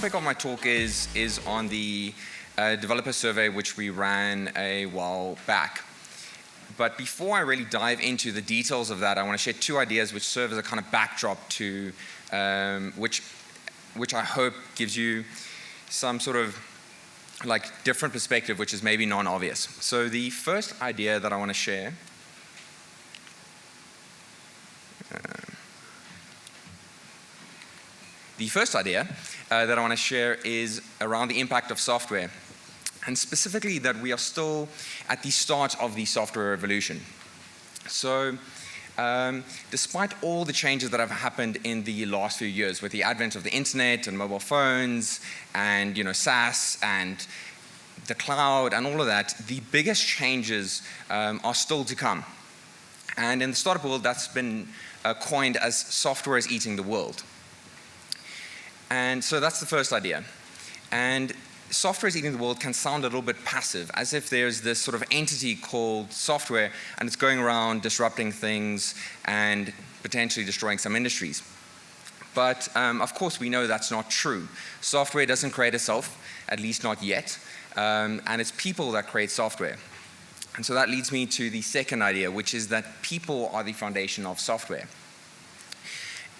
topic of my talk is on the developer survey which we ran a while back. But before I really dive into the details of that, I want to share two ideas which serve as a kind of backdrop to which I hope gives you some sort of like different perspective, which is maybe non-obvious. So the first idea that I want to share is around the impact of software, and specifically that we are still at the start of the software revolution. So despite all the changes that have happened in the last few years with the advent of the internet and mobile phones and SaaS and the cloud and all of that, the biggest changes are still to come. And in the startup world, that's been coined as software is eating the world. And so that's the first idea. And software is eating the world can sound a little bit passive, as if there's this sort of entity called software and it's going around disrupting things and potentially destroying some industries. But of course we know that's not true. Software doesn't create itself, at least not yet, and it's people that create software. And so that leads me to the second idea, which is that people are the foundation of software.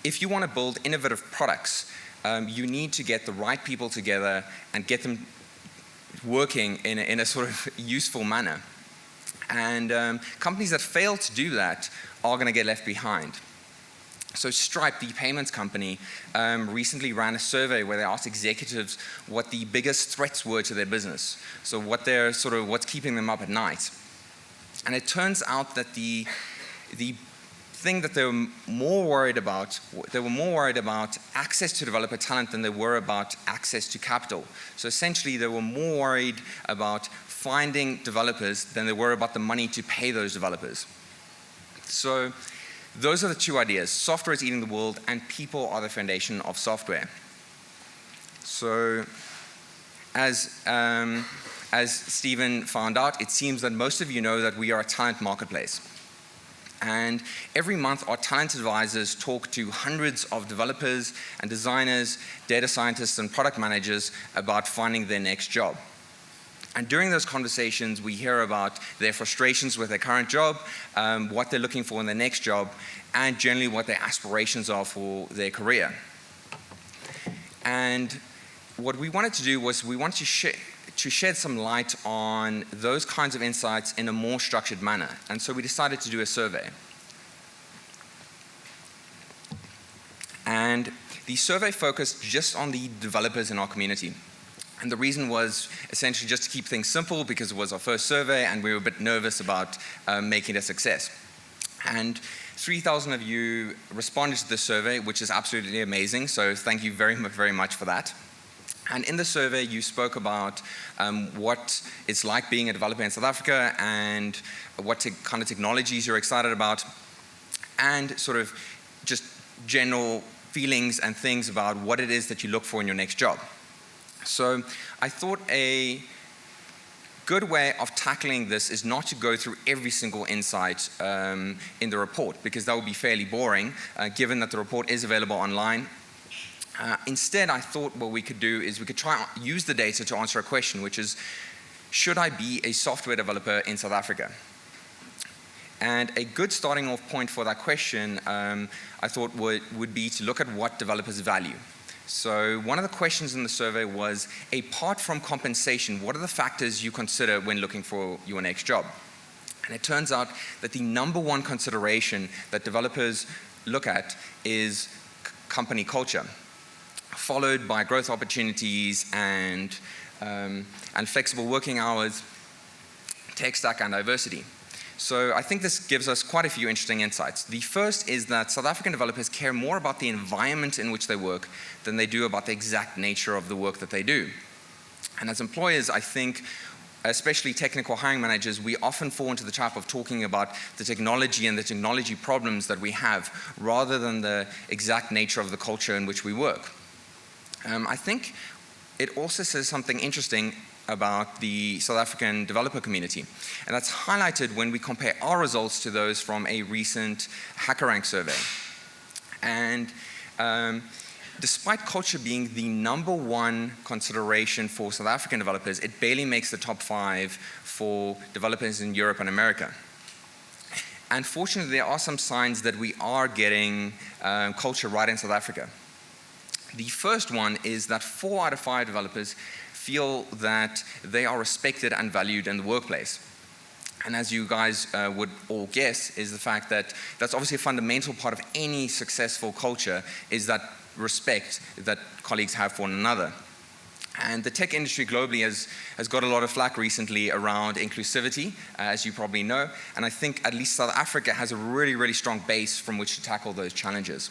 If you want to build innovative products, you need to get the right people together and get them working in a sort of useful manner. And companies that fail to do that are going to get left behind. So Stripe, the payments company, recently ran a survey where they asked executives what the biggest threats were to their business. So what's keeping them up at night. And it turns out that the thing that they were more worried about access to developer talent than they were about access to capital. So essentially they were more worried about finding developers than they were about the money to pay those developers. So those are the two ideas. Software is eating the world and people are the foundation of software. So as Stephen found out, it seems that most of you know that we are a talent marketplace. And every month our talent advisors talk to hundreds of developers and designers, data scientists and product managers about finding their next job. And during those conversations we hear about their frustrations with their current job, what they're looking for in their next job, and generally what their aspirations are for their career. And what we wanted to do was we wanted to shed some light on those kinds of insights in a more structured manner. And so we decided to do a survey. And the survey focused just on the developers in our community. And the reason was essentially just to keep things simple because it was our first survey and we were a bit nervous about making it a success. And 3,000 of you responded to the survey, which is absolutely amazing. So thank you very much for that. And in the survey, you spoke about what it's like being a developer in South Africa and what kind of technologies you're excited about, and sort of just general feelings and things about what it is that you look for in your next job. So I thought a good way of tackling this is not to go through every single insight in the report, because that would be fairly boring, given that the report is available online. Instead, I thought what we could do is we could try and use the data to answer a question, which is, should I be a software developer in South Africa? And a good starting off point for that question, I thought would be to look at what developers value. So one of the questions in the survey was, apart from compensation, what are the factors you consider when looking for your next job? And it turns out that the #1 consideration that developers look at is company culture, followed by growth opportunities and flexible working hours, tech stack, and diversity. So I think this gives us quite a few interesting insights. The first is that South African developers care more about the environment in which they work than they do about the exact nature of the work that they do. And as employers, I think, especially technical hiring managers, we often fall into the trap of talking about the technology and the technology problems that we have, rather than the exact nature of the culture in which we work. I think it also says something interesting about the South African developer community. And that's highlighted when we compare our results to those from a recent HackerRank survey. And despite culture being the #1 consideration for South African developers, it barely makes the top 5 for developers in Europe and America. And fortunately, there are some signs that we are getting culture right in South Africa. The first one is that 4 out of 5 developers feel that they are respected and valued in the workplace. And as you guys would all guess, is the fact that that's obviously a fundamental part of any successful culture, is that respect that colleagues have for one another. And the tech industry globally has got a lot of flack recently around inclusivity, as you probably know. And I think at least South Africa has a really, really strong base from which to tackle those challenges.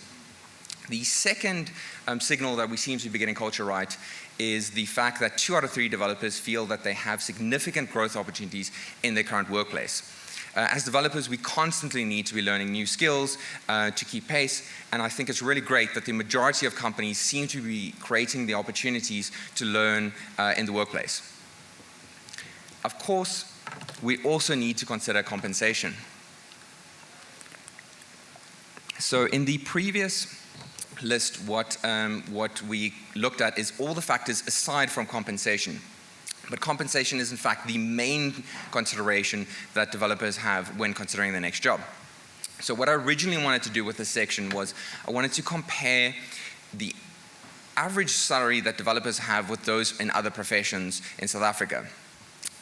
The second signal that we seem to be getting culture right is the fact that 2 out of 3 developers feel that they have significant growth opportunities in their current workplace. As developers, we constantly need to be learning new skills to keep pace, and I think it's really great that the majority of companies seem to be creating the opportunities to learn in the workplace. Of course, we also need to consider compensation. So in the previous list, what we looked at is all the factors aside from compensation. But compensation is in fact the main consideration that developers have when considering their next job. So what I originally wanted to do with this section was I wanted to compare the average salary that developers have with those in other professions in South Africa.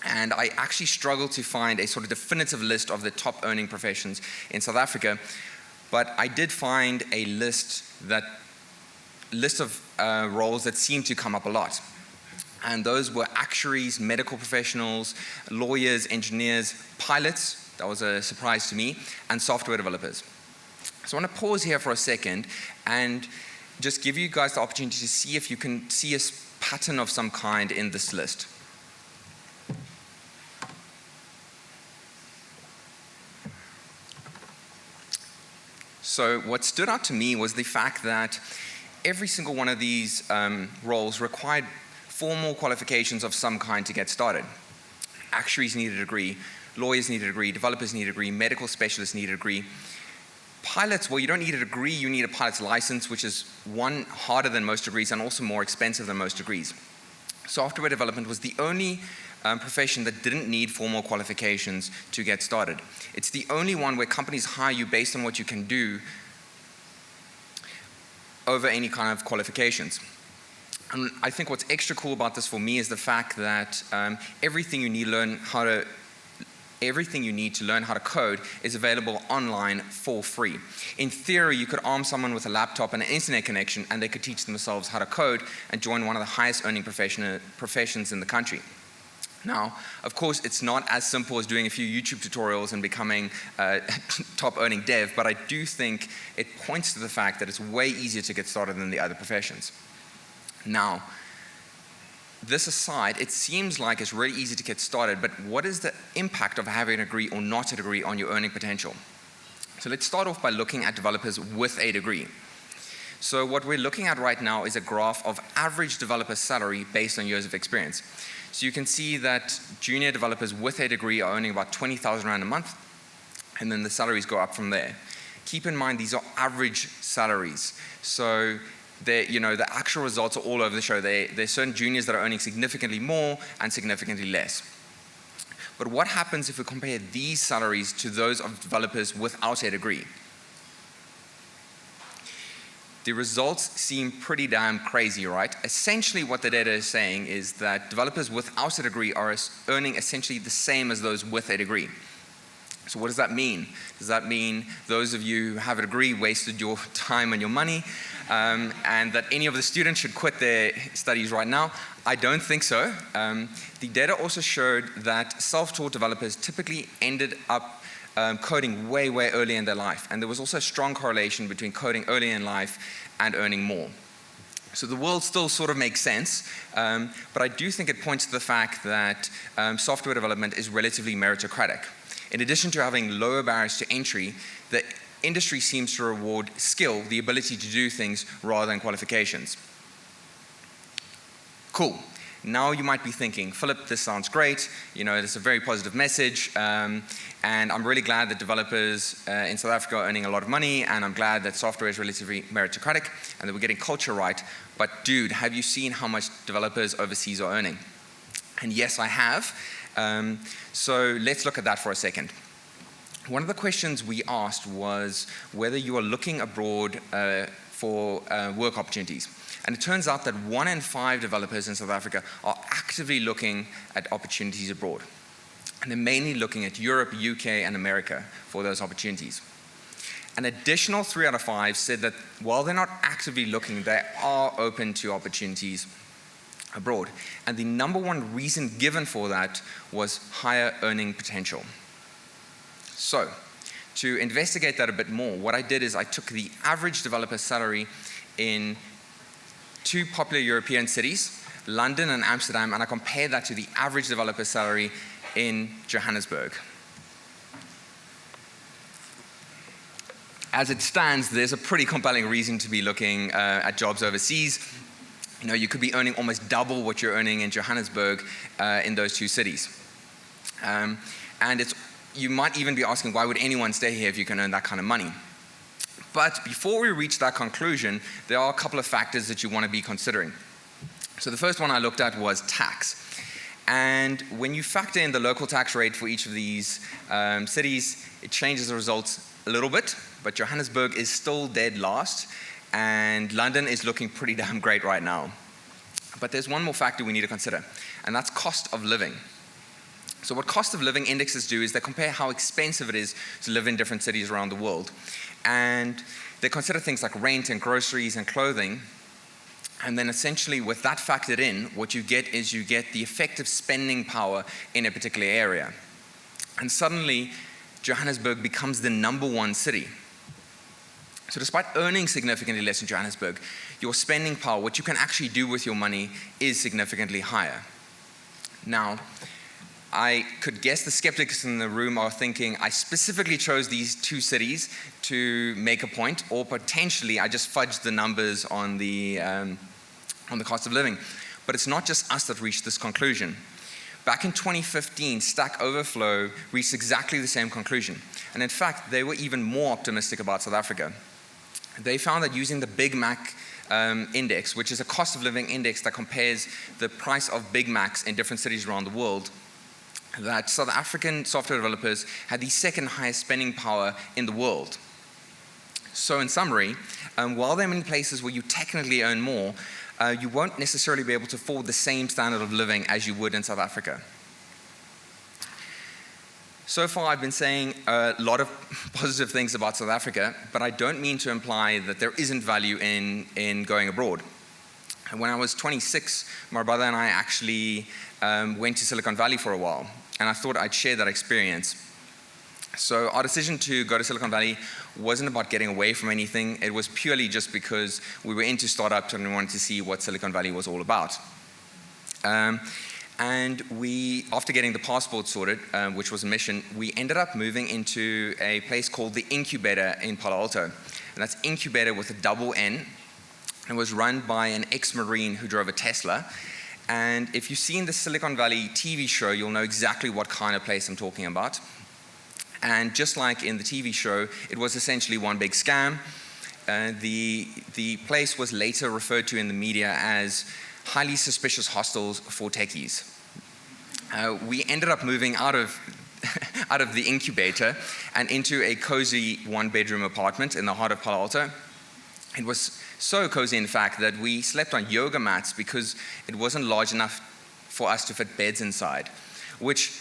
And I actually struggled to find a sort of definitive list of the top earning professions in South Africa, but I did find a list of roles that seemed to come up a lot. And those were actuaries, medical professionals, lawyers, engineers, pilots, that was a surprise to me, and software developers. So I want to pause here for a second and just give you guys the opportunity to see if you can see a pattern of some kind in this list. So what stood out to me was the fact that every single one of these roles required formal qualifications of some kind to get started. Actuaries need a degree, lawyers need a degree, developers need a degree, medical specialists need a degree. Pilots, well, you don't need a degree, you need a pilot's license, which is one, harder than most degrees and also more expensive than most degrees. Software development was the only profession that didn't need formal qualifications to get started. It's the only one where companies hire you based on what you can do over any kind of qualifications. And I think what's extra cool about this for me is the fact that everything you need to learn how to code is available online for free. In theory, you could arm someone with a laptop and an internet connection and they could teach themselves how to code and join one of the highest earning professions in the country. Now, of course, it's not as simple as doing a few YouTube tutorials and becoming a top earning dev, but I do think it points to the fact that it's way easier to get started than the other professions. Now, this aside, it seems like it's really easy to get started, but what is the impact of having a degree or not a degree on your earning potential? So let's start off by looking at developers with a degree. So what we're looking at right now is a graph of average developer salary based on years of experience. So you can see that junior developers with a degree are earning about 20,000 Rand a month, and then the salaries go up from there. Keep in mind, these are average salaries. So the actual results are all over the show. There's certain juniors that are earning significantly more and significantly less. But what happens if we compare these salaries to those of developers without a degree? The results seem pretty damn crazy, right? Essentially what the data is saying is that developers without a degree are earning essentially the same as those with a degree. So what does that mean? Does that mean those of you who have a degree wasted your time and your money, and that any of the students should quit their studies right now? I don't think so. The data also showed that self-taught developers typically ended up coding way, way early in their life. And there was also a strong correlation between coding early in life and earning more. So the world still sort of makes sense, but I do think it points to the fact that software development is relatively meritocratic. In addition to having lower barriers to entry, the industry seems to reward skill, the ability to do things, rather than qualifications. Cool. Now you might be thinking, Philip, this sounds great. It's a very positive message. And I'm really glad that developers in South Africa are earning a lot of money, and I'm glad that software is relatively meritocratic and that we're getting culture right. But dude, have you seen how much developers overseas are earning? And yes, I have. So let's look at that for a second. One of the questions we asked was whether you are looking abroad for work opportunities. And it turns out that 1 in 5 developers in South Africa are actively looking at opportunities abroad. And they're mainly looking at Europe, UK, and America for those opportunities. An additional 3 out of 5 said that while they're not actively looking, they are open to opportunities abroad. And the number one reason given for that was higher earning potential. So, to investigate that a bit more, what I did is I took the average developer salary in 2 popular European cities, London and Amsterdam, and I compared that to the average developer salary in Johannesburg. As it stands, there's a pretty compelling reason to be looking at jobs overseas. You could be earning almost double what you're earning in Johannesburg in those 2 cities. And you might even be asking, why would anyone stay here if you can earn that kind of money? But before we reach that conclusion, there are a couple of factors that you want to be considering. So the first one I looked at was tax. And when you factor in the local tax rate for each of these cities, it changes the results a little bit, but Johannesburg is still dead last, and London is looking pretty damn great right now. But there's one more factor we need to consider, and that's cost of living. So what cost of living indexes do is they compare how expensive it is to live in different cities around the world. And they consider things like rent and groceries and clothing. And then essentially with that factored in, what you get is you get the effective spending power in a particular area. And suddenly, Johannesburg becomes the #1 city. So despite earning significantly less in Johannesburg, your spending power, what you can actually do with your money, is significantly higher. Now, I could guess the skeptics in the room are thinking, I specifically chose these 2 cities to make a point, or potentially I just fudged the numbers on the cost of living. But it's not just us that reached this conclusion. Back in 2015, Stack Overflow reached exactly the same conclusion. And in fact, they were even more optimistic about South Africa. They found that using the Big Mac index, which is a cost of living index that compares the price of Big Macs in different cities around the world, that South African software developers had the second highest spending power in the world. So in summary, while there are many places where you technically earn more, you won't necessarily be able to afford the same standard of living as you would in South Africa. So far I've been saying a lot of positive things about South Africa, but I don't mean to imply that there isn't value in going abroad. When I was 26, my brother and I actually went to Silicon Valley for a while, and I thought I'd share that experience. So our decision to go to Silicon Valley wasn't about getting away from anything. It was purely just because we were into startups and we wanted to see what Silicon Valley was all about. And we, after getting the passport sorted, which was a mission, we ended up moving into a place called the Incubator in Palo Alto. And that's Incubator with a double N. It was run by an ex-Marine who drove a Tesla. And if you've seen the Silicon Valley TV show, you'll know exactly what kind of place I'm talking about. And just like in the TV show, it was essentially one big scam. The place was later referred to in the media as highly suspicious hostels for techies. We ended up moving out of the Incubator and into a cozy 1-bedroom apartment in the heart of Palo Alto. It was so cozy, in fact, that we slept on yoga mats because it wasn't large enough for us to fit beds inside. Which,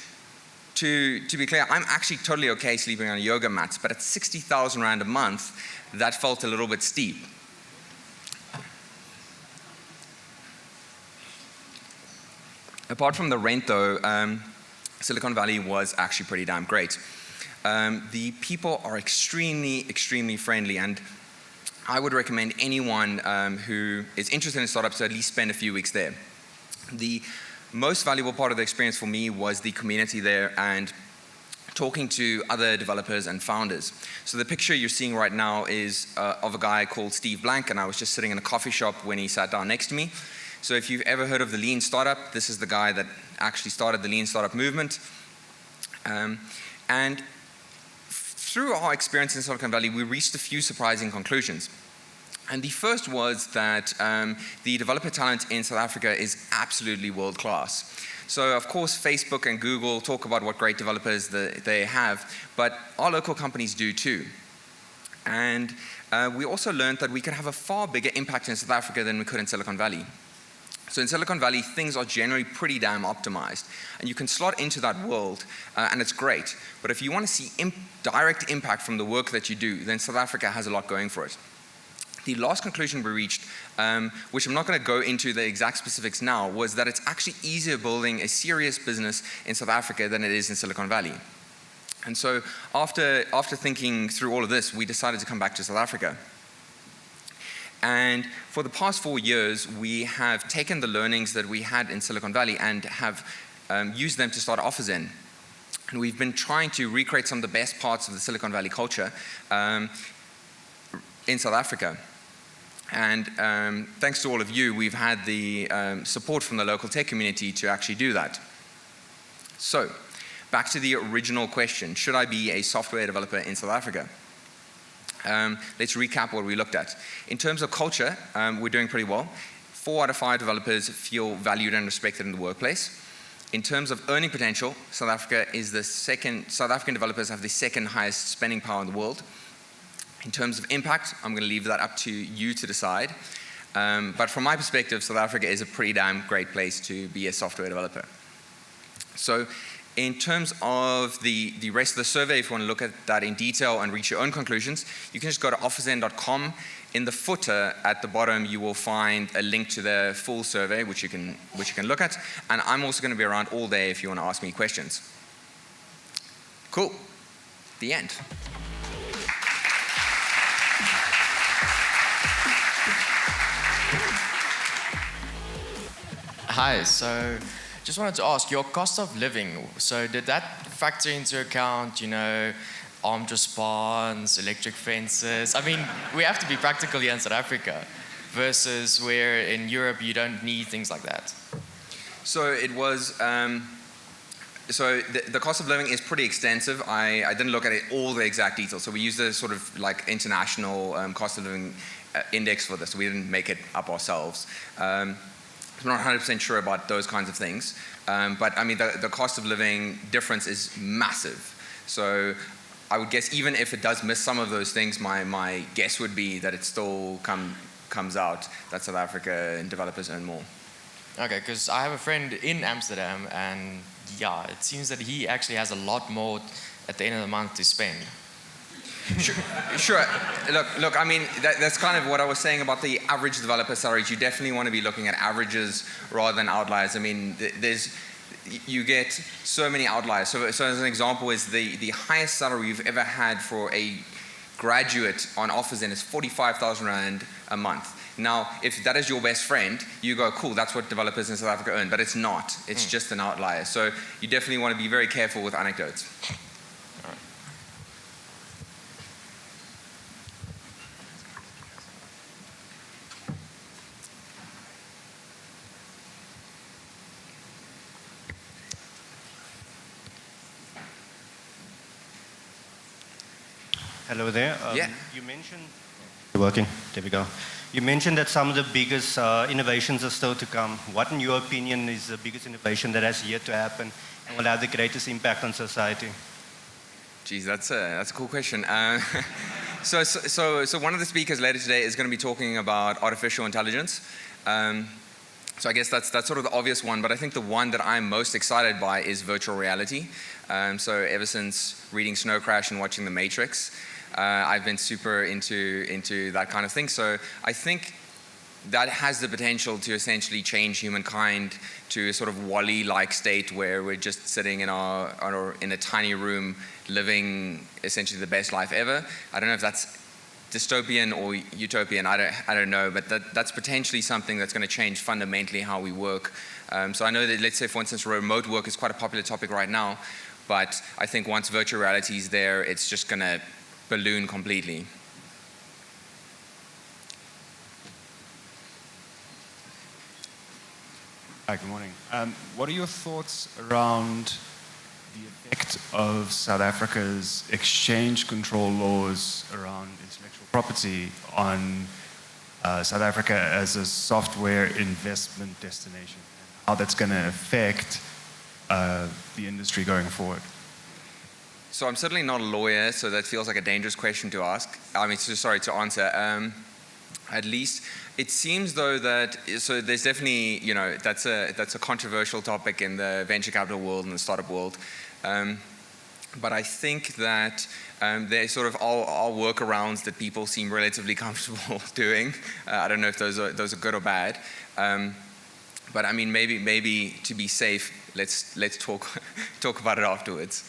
to be clear, I'm actually totally okay sleeping on yoga mats, but at 60,000 Rand a month, that felt a little bit steep. Apart from the rent, though, Silicon Valley was actually pretty damn great. The people are extremely, extremely friendly, and I would recommend anyone who is interested in startups to at least spend a few weeks there. The most valuable part of the experience for me was the community there and talking to other developers and founders. So the picture you're seeing right now is of a guy called Steve Blank, and I was just sitting in a coffee shop when he sat down next to me. So if you've ever heard of the Lean Startup, this is the guy that actually started the Lean Startup movement. And through our experience in Silicon Valley, we reached a few surprising conclusions. And the first was that the developer talent in South Africa is absolutely world-class. So of course, Facebook and Google talk about what great developers they have, but our local companies do too. And we also learned that we could have a far bigger impact in South Africa than we could in Silicon Valley. So in Silicon Valley, things are generally pretty damn optimized. And you can slot into that world, and it's great. But if you want to see direct impact from the work that you do, then South Africa has a lot going for it. The last conclusion we reached, which I'm not going to go into the exact specifics now, was that it's actually easier building a serious business in South Africa than it is in Silicon Valley. And so after thinking through all of this, we decided to come back to South Africa. And for the past 4 years, we have taken the learnings that we had in Silicon Valley and have used them to start OfferZen. And we've been trying to recreate some of the best parts of the Silicon Valley culture in South Africa. And thanks to all of you, we've had the support from the local tech community to actually do that. So, back to the original question, should I be a software developer in South Africa? Let's recap what we looked at. In terms of culture, we're doing pretty well. 4 out of 5 developers feel valued and respected in the workplace. In terms of earning potential, South African developers have the second highest spending power in the world. In terms of impact, I'm going to leave that up to you to decide. But from my perspective, South Africa is a pretty damn great place to be a software developer. So in terms of the rest of the survey, if you want to look at that in detail and reach your own conclusions, you can just go to offerzen.com. In the footer at the bottom, you will find a link to the full survey, which you can look at. And I'm also going to be around all day if you want to ask me questions. Cool. The end. Hi, so just wanted to ask, your cost of living, so did that factor into account, armed response, electric fences? I mean, we have to be practical here in South Africa, versus where in Europe you don't need things like that. So it was, so the cost of living is pretty extensive. I didn't look at all the exact details, so we used a sort of like international cost of living index for this. We didn't make it up ourselves. I'm not 100% sure about those kinds of things, but I mean the cost of living difference is massive. So I would guess even if it does miss some of those things, my guess would be that it still comes out that South Africa and developers earn more. Okay, because I have a friend in Amsterdam, and yeah, it seems that he actually has a lot more at the end of the month to spend. Sure. Look. I mean, that's kind of what I was saying about the average developer salaries. You definitely want to be looking at averages rather than outliers. I mean, you get so many outliers. So as an example, is the highest salary you've ever had for a graduate on OfferZen is 45,000 Rand a month. Now, if that is your best friend, you go, cool, that's what developers in South Africa earn. But it's not. It's just an outlier. So you definitely want to be very careful with anecdotes. Hello there. Yeah. You mentioned... Working. There we go. You mentioned that some of the biggest innovations are still to come. What, in your opinion, is the biggest innovation that has yet to happen and will have the greatest impact on society? Geez, that's a cool question. So one of the speakers later today is going to be talking about artificial intelligence. So I guess that's sort of the obvious one, but I think the one that I'm most excited by is virtual reality. So ever since reading Snow Crash and watching The Matrix, I've been super into that kind of thing. So I think that has the potential to essentially change humankind to a sort of Wall-E-like state where we're just sitting in a tiny room living essentially the best life ever. I don't know if that's dystopian or utopian, I don't know, but that's potentially something that's going to change fundamentally how we work. So I know that, let's say for instance, remote work is quite a popular topic right now, but I think once virtual reality is there, it's just going to balloon completely. Hi, good morning. What are your thoughts around the effect of South Africa's exchange control laws around intellectual property on South Africa as a software investment destination, and how that's going to affect the industry going forward? So I'm certainly not a lawyer, so that feels like a dangerous question to ask. To answer. At least it seems though that, so there's definitely, that's a controversial topic in the venture capital world and the startup world. But I think that there sort of are workarounds that people seem relatively comfortable doing. I don't know if those are good or bad. But I mean, maybe to be safe, let's talk about it afterwards.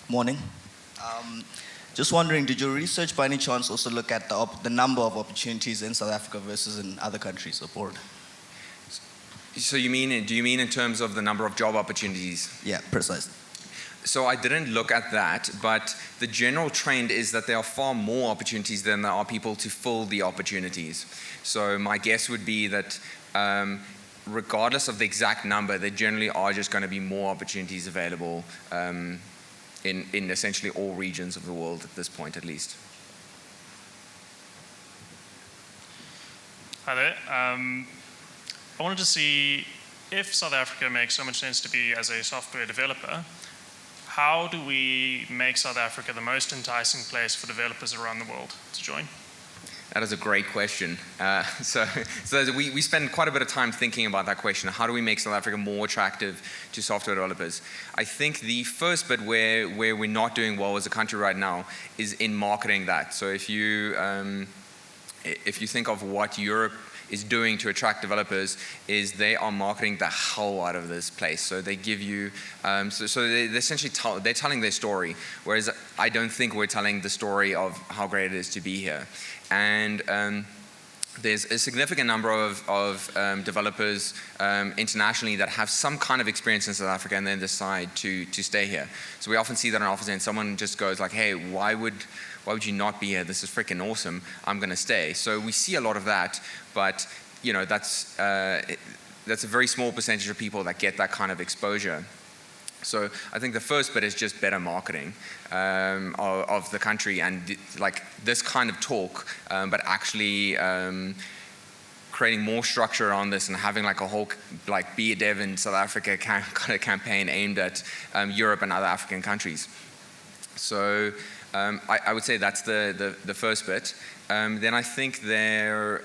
Morning. Just wondering, did your research by any chance also look at the number of opportunities in South Africa versus in other countries abroad? So do you mean in terms of the number of job opportunities? Yeah, precisely. So I didn't look at that, but the general trend is that there are far more opportunities than there are people to fill the opportunities. So my guess would be that regardless of the exact number, there generally are just going to be more opportunities available in essentially all regions of the world at this point, at least. Hi there. I wanted to see if South Africa makes so much sense to be as a software developer, how do we make South Africa the most enticing place for developers around the world to join? That is a great question. So we spend quite a bit of time thinking about that question. How do we make South Africa more attractive to software developers? I think the first bit where we're not doing well as a country right now is in marketing that. So if you think of what Europe is doing to attract developers, is they are marketing the hell out of this place. So they give you, so they essentially they're telling their story, whereas I don't think we're telling the story of how great it is to be here. And there's a significant number of developers internationally that have some kind of experience in South Africa and then decide to stay here. So we often see that on OfferZen. Someone just goes like, hey, why would you not be here? This is freaking awesome. I'm going to stay. So we see a lot of that, but that's a very small percentage of people that get that kind of exposure. So I think the first bit is just better marketing of the country and like this kind of talk, but actually creating more structure on this and having like a whole like Be a Dev in South Africa kind of campaign aimed at Europe and other African countries. So I would say that's the first bit. Then I think there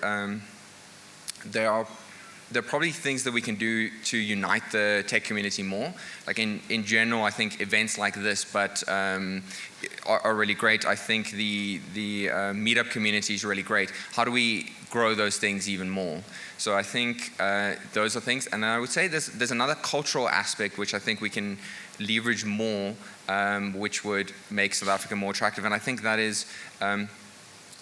are probably things that we can do to unite the tech community more. Like in general, I think events like this, but are really great. I think the meetup community is really great. How do we grow those things even more? So I think those are things. And I would say there's another cultural aspect which I think we can leverage more, which would make South Africa more attractive. And I think that is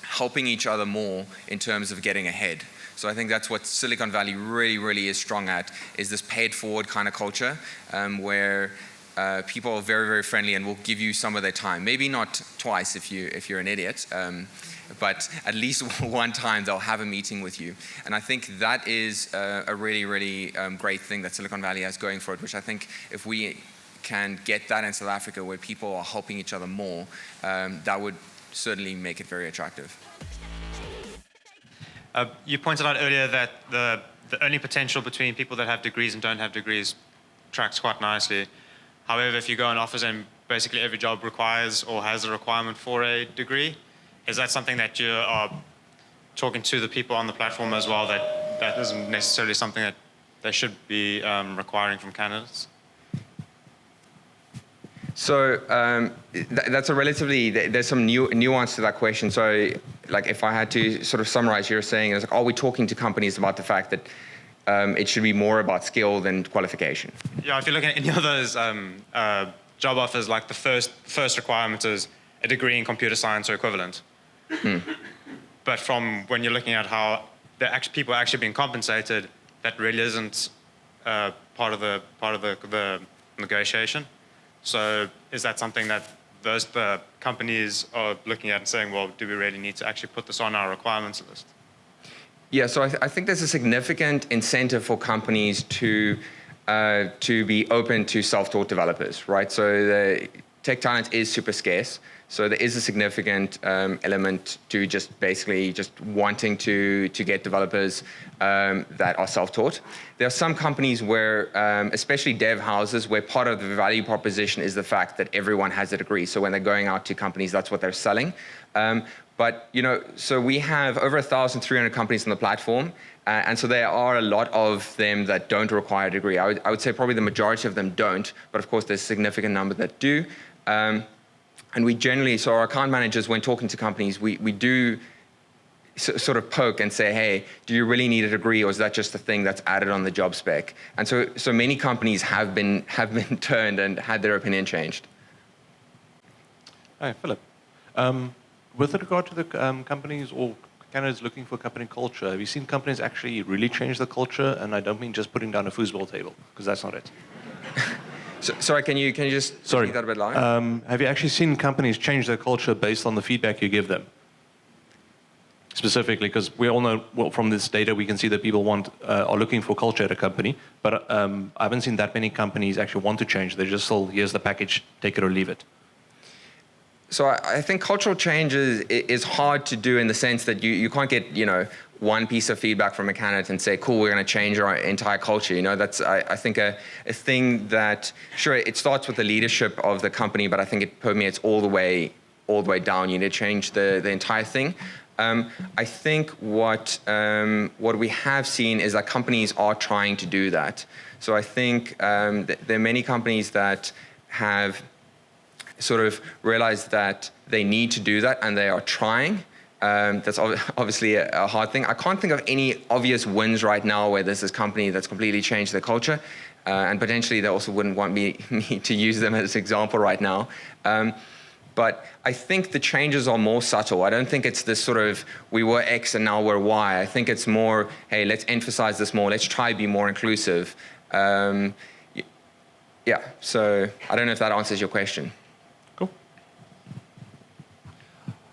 helping each other more in terms of getting ahead. So I think that's what Silicon Valley really, really is strong at, is this paid forward kind of culture where people are very, very friendly and will give you some of their time. Maybe not twice if you're an idiot, but at least one time they'll have a meeting with you. And I think that is a really, really great thing that Silicon Valley has going for it, which I think if we can get that in South Africa where people are helping each other more, that would certainly make it very attractive. You pointed out earlier that the only potential between people that have degrees and don't have degrees tracks quite nicely. However, if you go on OfferZen, basically every job requires or has a requirement for a degree. Is that something that you are talking to the people on the platform as well, that isn't necessarily something that they should be requiring from candidates? So that's a relatively, there's some nuance to that question. So like if I had to sort of summarize, you're saying, is like, are we talking to companies about the fact that it should be more about skill than qualification? Yeah, if you look at any of those job offers, like the first requirement is a degree in computer science or equivalent. But from when you're looking at how people are actually being compensated, that really isn't part of the negotiation. So is that something that the companies are looking at and saying, well, do we really need to actually put this on our requirements list? Yeah, so I think there's a significant incentive for companies to be open to self-taught developers, right? So the tech talent is super scarce. So there is a significant element to just basically just wanting to get developers that are self-taught. There are some companies where, especially dev houses, where part of the value proposition is the fact that everyone has a degree. So when they're going out to companies, that's what they're selling. But so we have over 1,300 companies on the platform, and so there are a lot of them that don't require a degree. I would say probably the majority of them don't, but of course there's a significant number that do. And we generally, so our account managers, when talking to companies, we do sort of poke and say, hey, do you really need a degree, or is that just a thing that's added on the job spec? And so many companies have been turned and had their opinion changed. Hi, Philip. With regard to the companies or candidates looking for company culture, have you seen companies actually really change the culture? And I don't mean just putting down a foosball table, because that's not it. Sorry, can you just repeat that a bit louder? Have you actually seen companies change their culture based on the feedback you give them? Specifically, because we all know, well, from this data, we can see that people are looking for culture at a company, but I haven't seen that many companies actually want to change. They're just sold, here's the package, take it or leave it. So I think cultural change is hard to do in the sense that you can't get, one piece of feedback from a candidate and say, cool, we're going to change our entire culture. That's, I think, a thing that, sure, it starts with the leadership of the company, but I think it permeates all the way down. You need to change the entire thing. I think what we have seen is that companies are trying to do that. So I think there are many companies that have sort of realized that they need to do that, and they are trying. That's obviously a hard thing. I can't think of any obvious wins right now where there's this company that's completely changed their culture, and potentially they also wouldn't want me to use them as an example right now. But I think the changes are more subtle. I don't think it's this sort of, we were X and now we're Y. I think it's more, hey, let's emphasize this more. Let's try to be more inclusive. Yeah, so I don't know if that answers your question.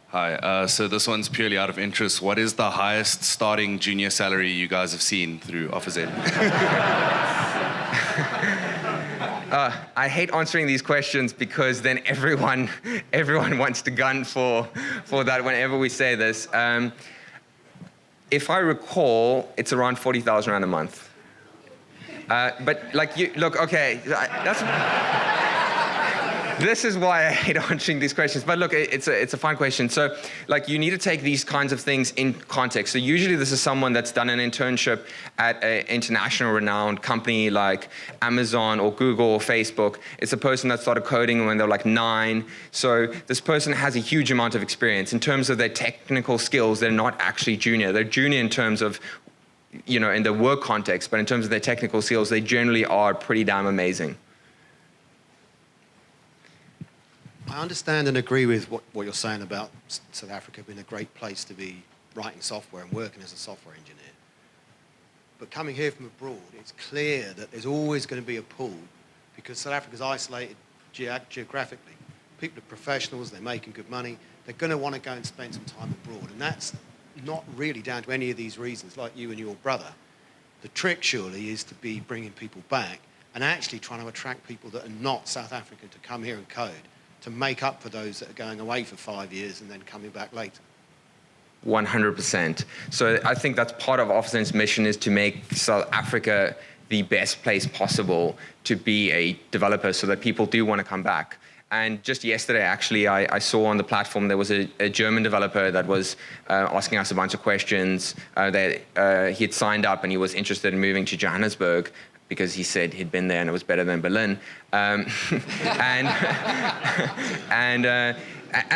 Hi, so this one's purely out of interest. What is the highest starting junior salary you guys have seen through OfferZen? I hate answering these questions because then everyone wants to gun for that whenever we say this. If I recall, it's around 40,000 rand a month. But look, okay, this is why I hate answering these questions. But look, it's a fine question. So, you need to take these kinds of things in context. So usually this is someone that's done an internship at an international renowned company like Amazon or Google or Facebook. It's a person that started coding when they were 9. So this person has a huge amount of experience. In terms of their technical skills, they're not actually junior. They're junior in terms of, in the work context, but in terms of their technical skills, they generally are pretty damn amazing. I understand and agree with what you're saying about South Africa being a great place to be writing software and working as a software engineer. But coming here from abroad, it's clear that there's always going to be a pull because South Africa's isolated geographically. People are professionals, they're making good money, they're going to want to go and spend some time abroad. And that's not really down to any of these reasons, like you and your brother. The trick, surely, is to be bringing people back and actually trying to attract people that are not South African to come here and code, to make up for those that are going away for 5 years and then coming back later. 100%. So I think that's part of OfferZen's mission, is to make South Africa the best place possible to be a developer so that people do want to come back. And just yesterday, actually, I saw on the platform there was a German developer that was asking us a bunch of questions. He had signed up and he was interested in moving to Johannesburg because he said he'd been there and it was better than Berlin. And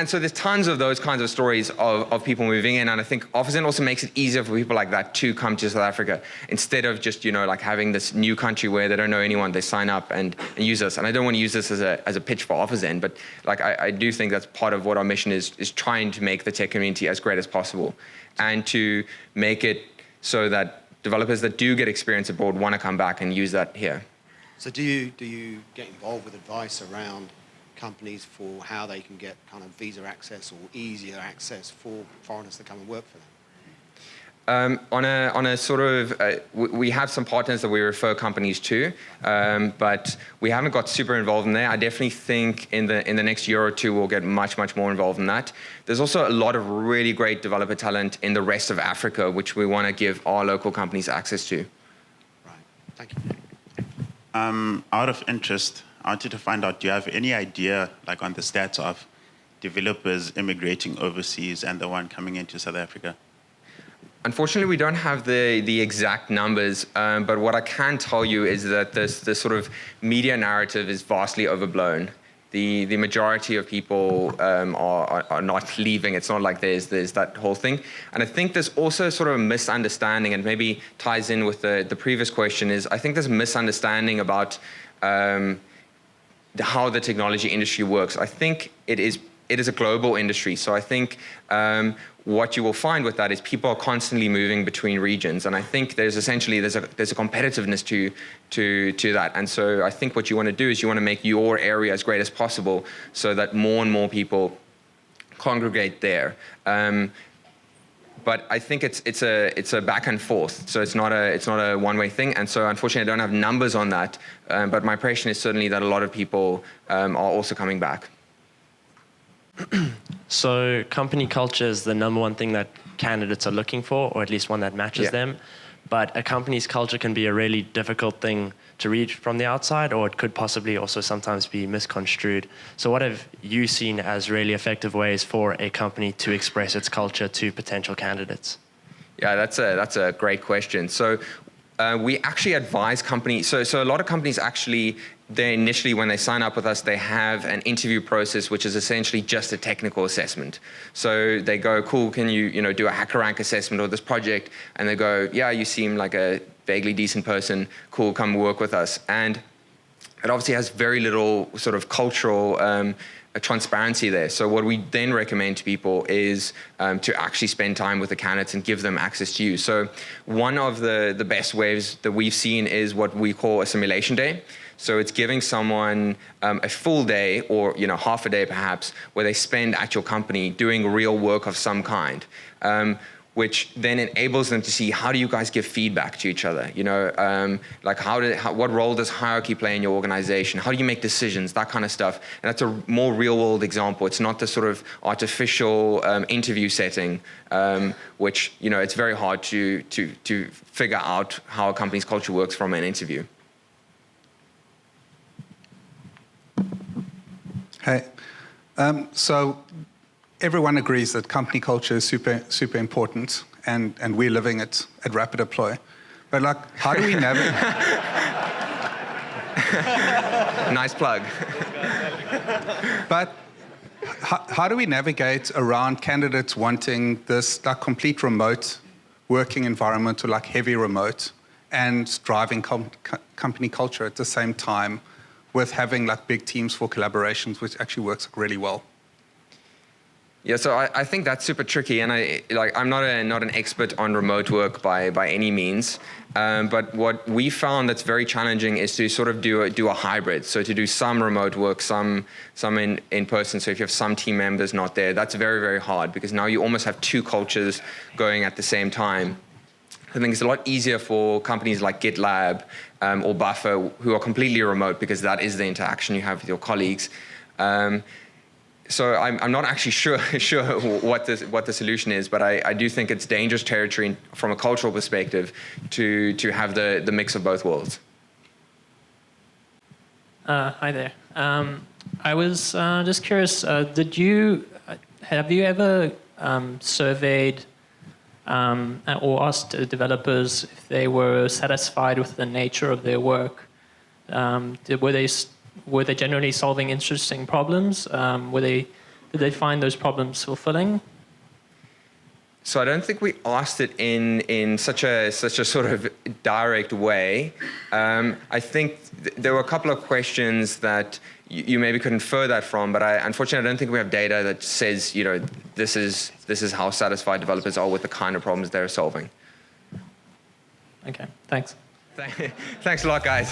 so there's tons of those kinds of stories of people moving in, and I think OfferZen also makes it easier for people like that to come to South Africa instead of just having this new country where they don't know anyone. They sign up and use us, and I don't want to use this as a pitch for OfferZen, but I do think that's part of what our mission is trying to make the tech community as great as possible, and to make it so that developers that do get experience abroad want to come back and use that here. So do you get involved with advice around companies for how they can get kind of visa access or easier access for foreigners to come and work for them? On a sort of, we have some partners that we refer companies to, but we haven't got super involved in there. I definitely think in the next year or two we'll get much more involved in that. There's also a lot of really great developer talent in the rest of Africa, which we want to give our local companies access to. Right. Thank you. Out of interest, I wanted to find out, do you have any idea, like on the stats of developers immigrating overseas and the one coming into South Africa? Unfortunately, we don't have the exact numbers, but what I can tell you is that this sort of media narrative is vastly overblown. The majority of people are not leaving. It's not like there's that whole thing. And I think there's also sort of a misunderstanding, and maybe ties in with the previous question, is I think there's a misunderstanding about how the technology industry works. I think it is a global industry. So I think what you will find with that is people are constantly moving between regions, and I think there's a competitiveness to that. And so I think what you want to do is you want to make your area as great as possible, so that more and more people congregate there. But I think it's a back and forth, so it's not a one-way thing. And so unfortunately, I don't have numbers on that. But my impression is certainly that a lot of people are also coming back. So company culture is the number one thing that candidates are looking for, or at least one that matches them. But a company's culture can be a really difficult thing to read from the outside, or it could possibly also sometimes be misconstrued. So what have you seen as really effective ways for a company to express its culture to potential candidates? Yeah, that's a great question. So we actually advise companies. So a lot of companies actually, they initially, when they sign up with us, they have an interview process, which is essentially just a technical assessment. So they go, cool, can you do a HackerRank assessment or this project? And they go, yeah, you seem like a vaguely decent person. Cool, come work with us. And it obviously has very little sort of cultural transparency there. So what we then recommend to people is to actually spend time with the candidates and give them access to you. So one of the best ways that we've seen is what we call a simulation day. So it's giving someone a full day, or half a day perhaps, where they spend at your company doing real work of some kind, which then enables them to see, how do you guys give feedback to each other? Like what role does hierarchy play in your organization? How do you make decisions? That kind of stuff. And that's a more real world example. It's not the sort of artificial interview setting, which it's very hard to figure out how a company's culture works from an interview. Hey, so everyone agrees that company culture is super important, and we're living it at Rapid Deploy. But how do we navigate? Nice plug. But how do we navigate around candidates wanting this complete remote working environment, or heavy remote, and driving company culture at the same time, with having big teams for collaborations, which actually works really well? Yeah, so I think that's super tricky, and I'm not an expert on remote work by any means, but what we found that's very challenging is to sort of do a hybrid. So to do some remote work, some in person. So if you have some team members not there, that's very, very hard, because now you almost have two cultures going at the same time. I think it's a lot easier for companies like GitLab or Buffer, who are completely remote, because that is the interaction you have with your colleagues. So I'm not actually sure what the solution is, but I do think it's dangerous territory from a cultural perspective to have the mix of both worlds. Hi there. I was just curious. Have you ever surveyed or asked developers if they were satisfied with the nature of their work? Were they generally solving interesting problems? Did they find those problems fulfilling? So I don't think we asked it in such a sort of direct way. I think there were a couple of questions that you maybe could infer that from, but unfortunately I don't think we have data that says this is how satisfied developers are with the kind of problems they're solving. Okay, thanks. Thanks a lot, guys.